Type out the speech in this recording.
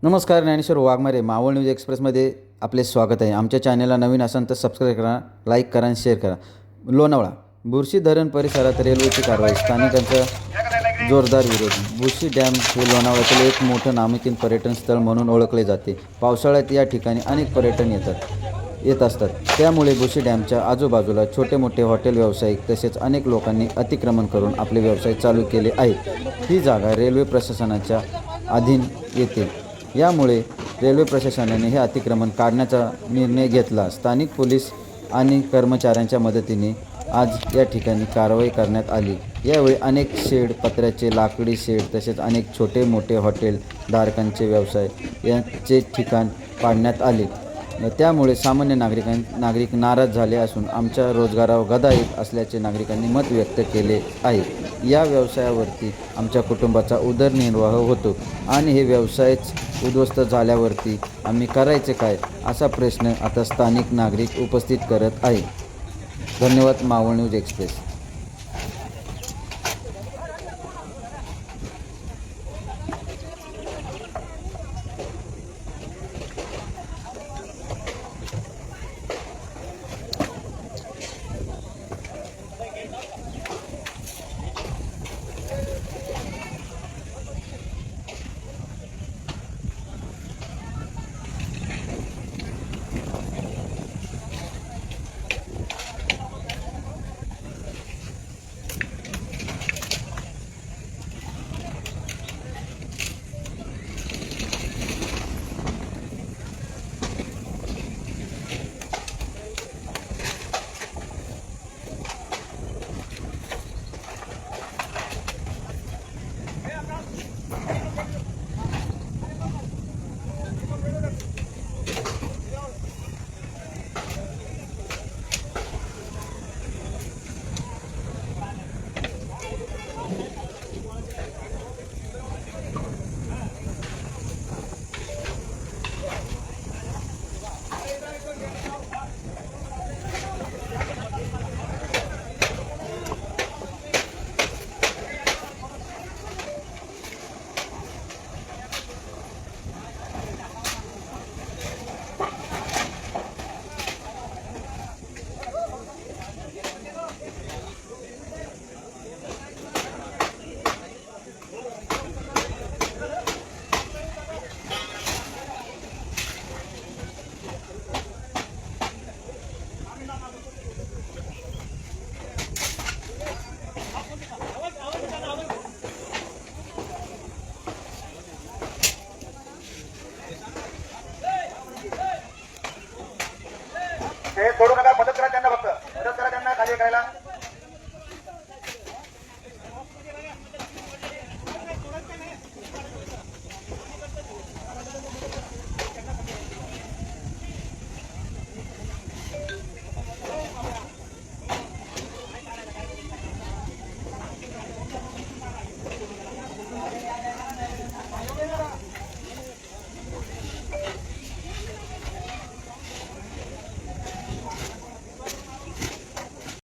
नमस्कार, ज्ञानेश्वर वाघमारे मावळ न्यूज एक्सप्रेसमध्ये आपले स्वागत आहे। आमच्या चॅनलला नवीन असाल तर सबस्क्राईब करा, लाईक करा आणि शेअर करा। लोणावळा बुरशी धरण परिसरात रेल्वेची कारवाई, स्थानिकांचा जोरदार विरोध। बुरशी डॅम हे लोणावळ्यातील एक मोठं नामांकित पर्यटन स्थळ म्हणून ओळखले जाते। पावसाळ्यात या ठिकाणी अनेक पर्यटन येत असतात। त्यामुळे बुरशी डॅमच्या आजूबाजूला छोटे मोठे हॉटेल व्यावसायिक तसेच अनेक लोकांनी अतिक्रमण करून आपले व्यवसाय चालू केले आहेत। ही जागा रेल्वे प्रशासनाच्या अधीन येते। यामुळे रेल्वे प्रशासनाने हे अतिक्रमण काढण्याचा निर्णय घेतला। स्थानिक पोलीस आणि कर्मचाऱ्यांच्या मदतीने आज या ठिकाणी कारवाई करण्यात आली। यावेळी अनेक शेड, पत्र्याचे, लाकडी शेड तसेच अनेक छोटे मोठे हॉटेल धारकांचे व्यवसाय यांचे ठिकाण पाडण्यात आले। त्यामुळे सामान्य नागरिक नाराज झाले असून आमच्या रोजगारावर गदा येत असल्याचे नागरिकांनी मत व्यक्त केले आहे। या व्यवसायावरती आमच्या कुटुंबाचा उदरनिर्वाह होतो आणि हे व्यवसायच उद्ध्वस्त झाल्यावरती आम्ही करायचे काय, असा प्रश्न आता स्थानिक नागरिक उपस्थित करत आहे। धन्यवाद। Maval news express.